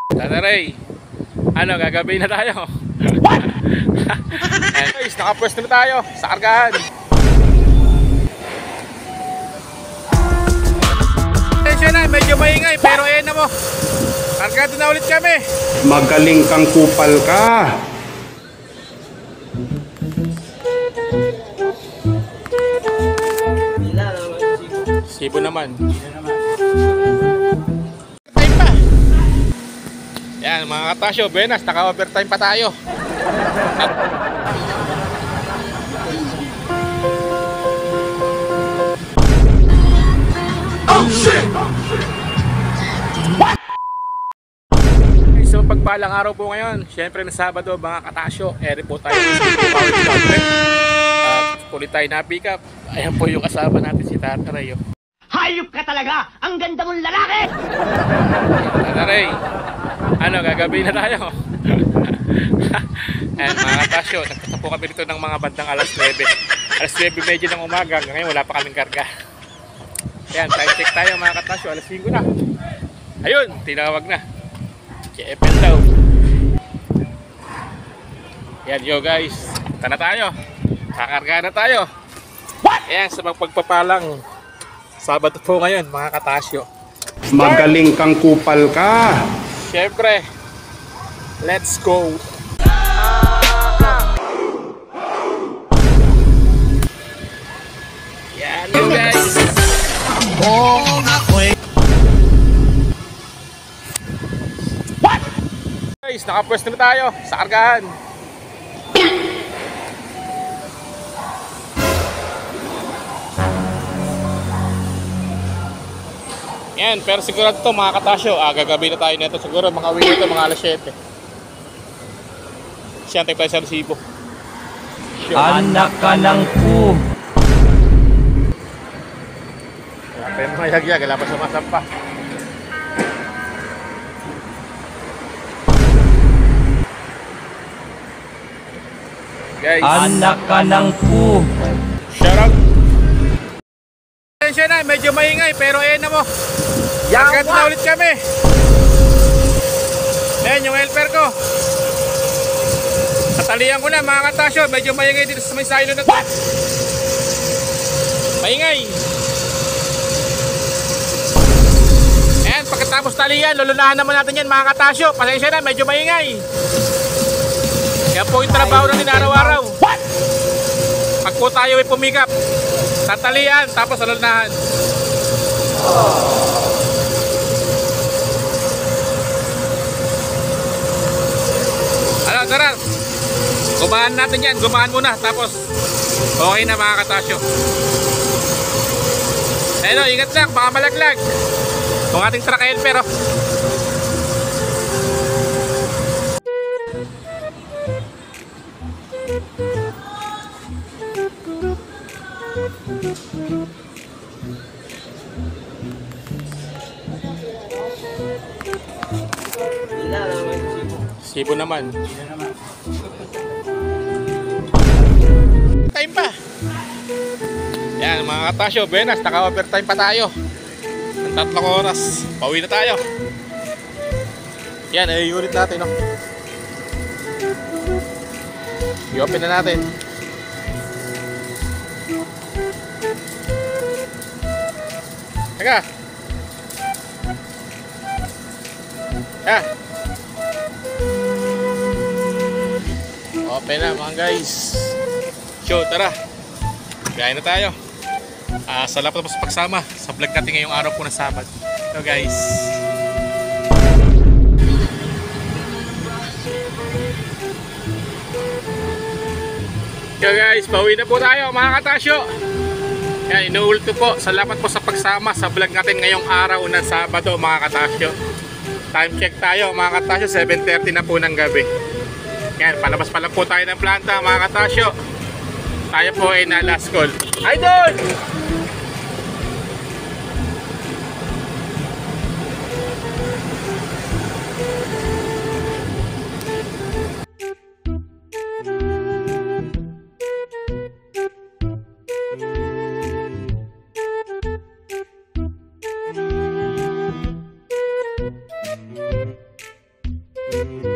Tata Ray, ano, gagabi na tayo. And guys, nakapwesto na tayo sa kargahan. Atensyon na, medyo maingay pero ayan na mo. Kargado na ulit kami. Magaling kang kupal ka. Sibo naman. Time pa. Yan mga katasyo, buenas, naka-overtime pa tayo. Oh shit! So pagpalang araw po ngayon, syempre na Sabado mga katasyo, ere po tayo kulit tayo na pick up. Ayan po yung kasama natin si Tata Ray. Hayop ka talaga! Ang ganda mong lalaki! Tata Ray, ano, gagabi na tayo. Ayan mga katasyo, nagpunta po kami dito ng mga bandang alas 9. Alas 9:30 ng umaga, ngayon wala pa kaming karga. Ayan, time check tayo mga katasyo, alas 5 na. Ayun, tinawag na. KFL daw. Yan yo guys, punta na tayo. Kakarga na tayo. Ayan, sa pagpapalang Sabado po ngayon mga katasyo. Magaling kang kupal ka. Siyempre, let's go. Yan yo guys. Guys, nakapwesto na tayo sa kargahan. Yan, pero sigurado to mga katasyo, gagabi na tayo nito siguro mga uwi nito mga alas 7. Siyempre tayo sa resibo. Anak ka ng po! Wala pa yung mayagyag, wala pa sumasampa. Guys, Anak ka ng po! shout out. Atensyon na, medyo maingay pero ayan na mo. Kargado na ulit kami. Ayan yung helper ko. Tatalian ko na mga katasyo, medyo maingay dito sa may silo na to. Maingay. Ayan, pagkatapos talian, lulunahan naman natin yan mga katasyo. Pasensya na, medyo maingay. Yan po yung trabaho natin araw-araw. Pag po tayo ay pumikap, tatalian, tapos lulunahan. Ano, tara. Gumahan natin yan, gumahan muna, tapos okay na mga katasyo. Ayun, ingat lang, baka malaglag. Itong ating truck helper, oh. Sibo naman. Time pa. Yan mga katasyo, buenas, naka-overtime pa tayo. Ng 3 oras. Pauwi na tayo. Yan, ay unit natin, no? I-open na natin. Teka. Open na mga guys. So tara, gaya na tayo. Salamat po sa pagsama sa vlog natin ngayong araw po ng Sabado. So guys, pauwi na po tayo mga katasyo. Yan, inuulit ko po, salamat po sa pagsama sa vlog natin ngayong araw ng Sabado mga katasyo. Time check tayo mga katasyo, 7:30 na po ng gabi. Yan, palabas pa lang po tayo ng planta mga katasyo. Tayo po ay na last call. Idol! po.